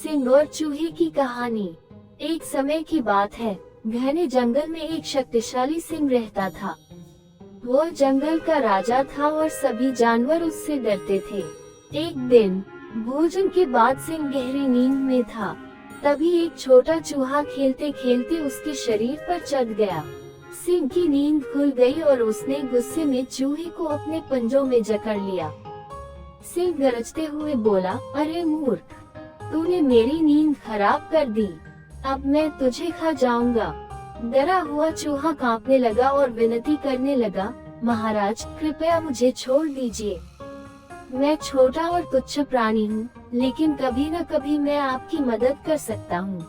सिंह और चूहे की कहानी। एक समय की बात है, घने जंगल में एक शक्तिशाली सिंह रहता था। वो जंगल का राजा था और सभी जानवर उससे डरते थे। एक दिन भोजन के बाद सिंह गहरी नींद में था। तभी एक छोटा चूहा खेलते खेलते उसके शरीर पर चढ़ गया। सिंह की नींद खुल गई और उसने गुस्से में चूहे को अपने पंजों में जकड़ लिया। सिंह गरजते हुए बोला, अरे मूर्ख, तूने मेरी नींद खराब कर दी, अब मैं तुझे खा जाऊंगा। डरा हुआ चूहा कांपने लगा और विनती करने लगा, महाराज कृपया मुझे छोड़ दीजिए। मैं छोटा और तुच्छ प्राणी हूँ, लेकिन कभी न कभी मैं आपकी मदद कर सकता हूँ।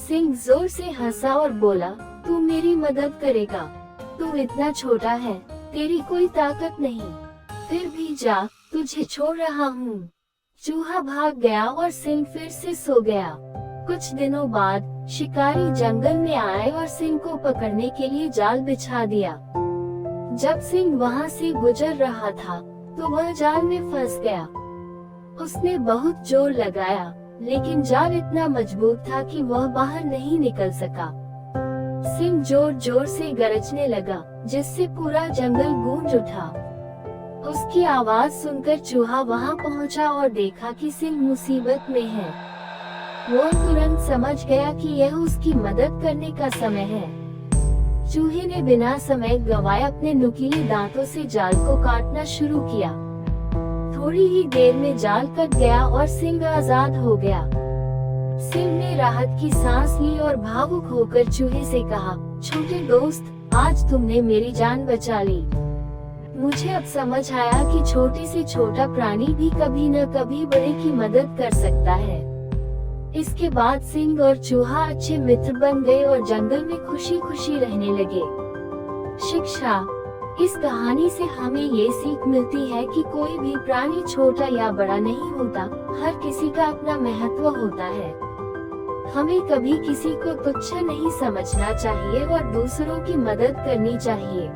सिंह जोर से हंसा और बोला, तू मेरी मदद करेगा? तू इतना छोटा है, तेरी कोई ताकत नहीं। फिर भी जा, तुझे छोड़ रहा हूँ। चूहा भाग गया और सिंह फिर से सो गया। कुछ दिनों बाद शिकारी जंगल में आए और सिंह को पकड़ने के लिए जाल बिछा दिया। जब सिंह वहाँ से गुजर रहा था तो वह जाल में फंस गया। उसने बहुत जोर लगाया, लेकिन जाल इतना मजबूत था कि वह बाहर नहीं निकल सका। सिंह जोर जोर से गरजने लगा, जिससे पूरा जंगल गूंज उठा। उसकी आवाज सुनकर चूहा वहां पहुंचा और देखा कि सिंह मुसीबत में है। वो तुरंत समझ गया कि यह उसकी मदद करने का समय है। चूहे ने बिना समय गंवाए अपने नुकीले दांतों से जाल को काटना शुरू किया। थोड़ी ही देर में जाल कट गया और सिंह आजाद हो गया। सिंह ने राहत की सांस ली और भावुक होकर चूहे से कहा, छोटे दोस्त, आज तुमने मेरी जान बचा ली। मुझे अब समझ आया कि छोटे से छोटा प्राणी भी कभी न कभी बड़े की मदद कर सकता है। इसके बाद सिंह और चूहा अच्छे मित्र बन गए और जंगल में खुशी खुशी रहने लगे। शिक्षा: इस कहानी से हमें ये सीख मिलती है कि कोई भी प्राणी छोटा या बड़ा नहीं होता, हर किसी का अपना महत्व होता है। हमें कभी किसी को तुच्छ नहीं समझना चाहिए और दूसरों की मदद करनी चाहिए।